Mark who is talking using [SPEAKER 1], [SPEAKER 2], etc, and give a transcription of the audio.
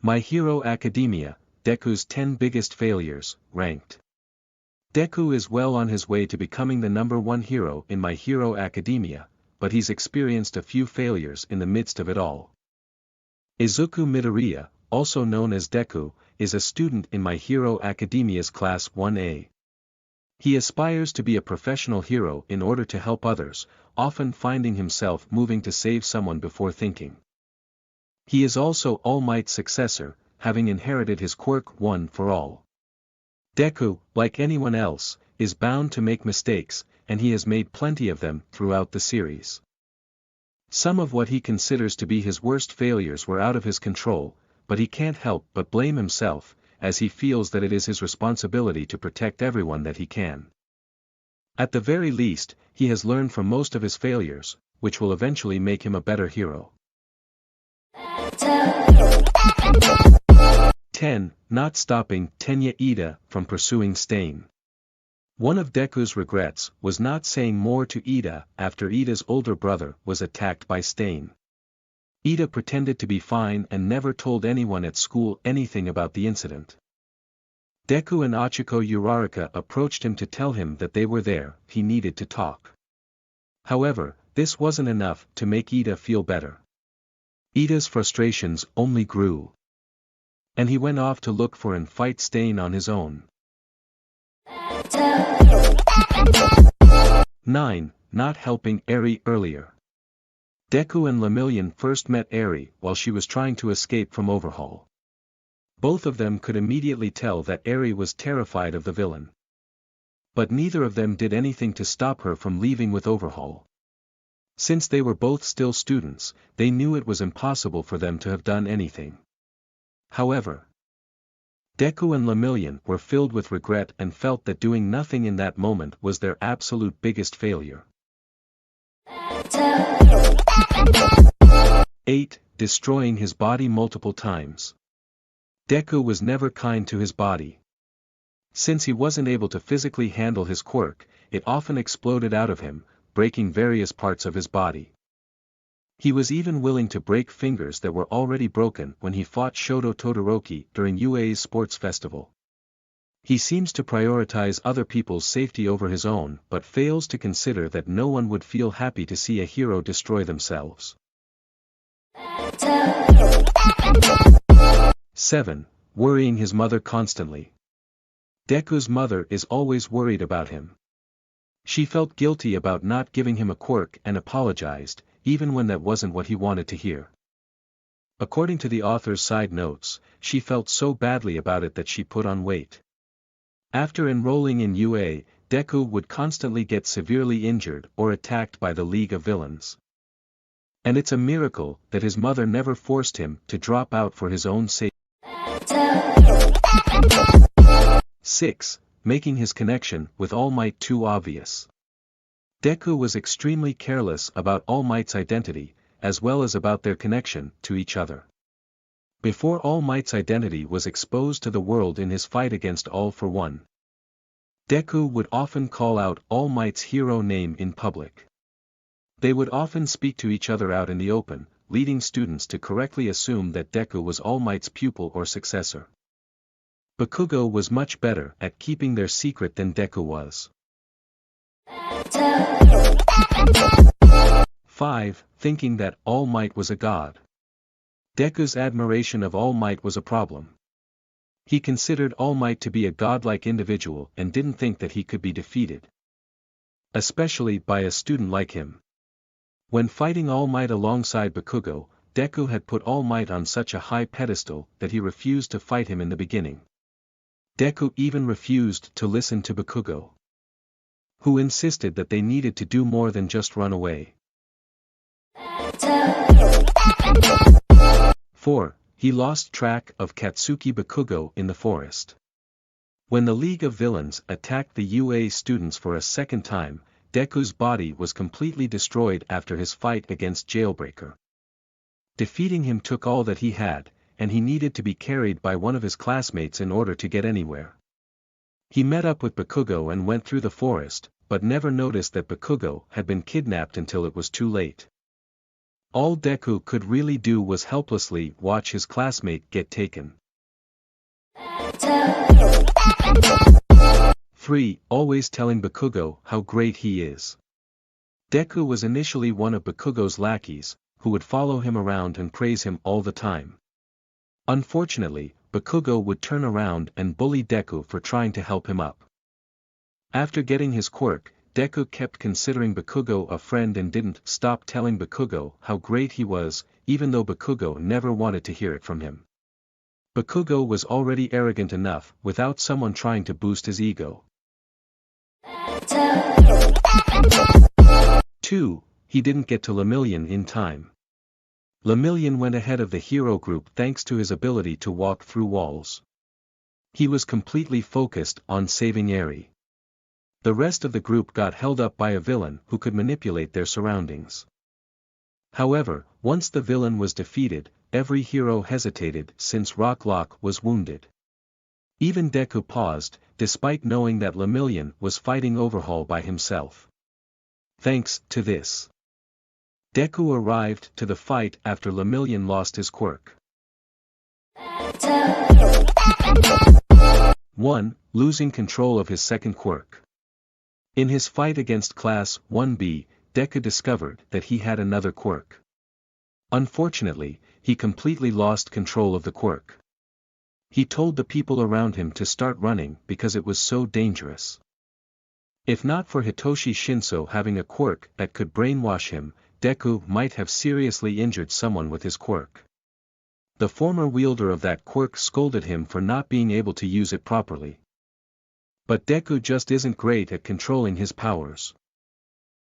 [SPEAKER 1] My Hero Academia, Deku's 10 Biggest Failures, Ranked. Deku is well on his way to becoming the #1 hero in My Hero Academia, but he's experienced a few failures in the midst of it all. Izuku Midoriya, also known as Deku, is a student in My Hero Academia's Class 1A. He aspires to be a professional hero in order to help others, often finding himself moving to save someone before thinking. He is also All Might's successor, having inherited his quirk One for All. Deku, like anyone else, is bound to make mistakes, and he has made plenty of them throughout the series. Some of what he considers to be his worst failures were out of his control, but he can't help but blame himself, as he feels that it is his responsibility to protect everyone that he can. At the very least, he has learned from most of his failures, which will eventually make him a better hero. 10. Not stopping Tenya Ida from pursuing Stain. One of Deku's regrets was not saying more to Ida after Ida's older brother was attacked by Stain. Ida pretended to be fine and never told anyone at school anything about the incident. Deku and Ochiko Uraraka approached him to tell him that they were there, he needed to talk. However, this wasn't enough to make Ida feel better. Ida's frustrations only grew. And he went off to look for and fight Stain on his own. 9. Not helping Eri earlier. Deku and Lemillion first met Eri while she was trying to escape from Overhaul. Both of them could immediately tell that Eri was terrified of the villain. But neither of them did anything to stop her from leaving with Overhaul. Since they were both still students, they knew it was impossible for them to have done anything. However, Deku and Lemillion were filled with regret and felt that doing nothing in that moment was their absolute biggest failure. 8. Destroying his body multiple times. Deku was never kind to his body. Since he wasn't able to physically handle his quirk, it often exploded out of him, breaking various parts of his body. He was even willing to break fingers that were already broken when he fought Shoto Todoroki during UA's sports festival. He seems to prioritize other people's safety over his own but fails to consider that no one would feel happy to see a hero destroy themselves. 7. Worrying his mother constantly. Deku's mother is always worried about him. She felt guilty about not giving him a quirk and apologized, even when that wasn't what he wanted to hear. According to the author's side notes, she felt so badly about it that she put on weight. After enrolling in UA, Deku would constantly get severely injured or attacked by the League of Villains. And it's a miracle that his mother never forced him to drop out for his own sake. 6. Making his connection with All Might too obvious. Deku was extremely careless about All Might's identity, as well as about their connection to each other. Before All Might's identity was exposed to the world in his fight against All for One, Deku would often call out All Might's hero name in public. They would often speak to each other out in the open, leading students to correctly assume that Deku was All Might's pupil or successor. Bakugo was much better at keeping their secret than Deku was. 5. Thinking that All Might was a god. Deku's admiration of All Might was a problem. He considered All Might to be a godlike individual and didn't think that he could be defeated. Especially by a student like him. When fighting All Might alongside Bakugo, Deku had put All Might on such a high pedestal that he refused to fight him in the beginning. Deku even refused to listen to Bakugo, who insisted that they needed to do more than just run away. 4. He lost track of Katsuki Bakugo in the forest. When the League of Villains attacked the UA students for a second time, Deku's body was completely destroyed after his fight against Jailbreaker. Defeating him took all that he had, and he needed to be carried by one of his classmates in order to get anywhere. He met up with Bakugo and went through the forest, but never noticed that Bakugo had been kidnapped until it was too late. All Deku could really do was helplessly watch his classmate get taken. 3. Always telling Bakugo how great he is. Deku was initially one of Bakugo's lackeys, who would follow him around and praise him all the time. Unfortunately, Bakugo would turn around and bully Deku for trying to help him up. After getting his quirk, Deku kept considering Bakugo a friend and didn't stop telling Bakugo how great he was, even though Bakugo never wanted to hear it from him. Bakugo was already arrogant enough without someone trying to boost his ego. 2. He didn't get to Lemillion in time. Lemillion went ahead of the hero group thanks to his ability to walk through walls. He was completely focused on saving Eri. The rest of the group got held up by a villain who could manipulate their surroundings. However, once the villain was defeated, every hero hesitated since Rock Lock was wounded. Even Deku paused, despite knowing that Lemillion was fighting Overhaul by himself. Thanks to this, Deku arrived to the fight after Lemillion lost his quirk. 1. Losing control of his second quirk. In his fight against Class 1B, Deku discovered that he had another quirk. Unfortunately, he completely lost control of the quirk. He told the people around him to start running because it was so dangerous. If not for Hitoshi Shinso having a quirk that could brainwash him, Deku might have seriously injured someone with his quirk. The former wielder of that quirk scolded him for not being able to use it properly. But Deku just isn't great at controlling his powers.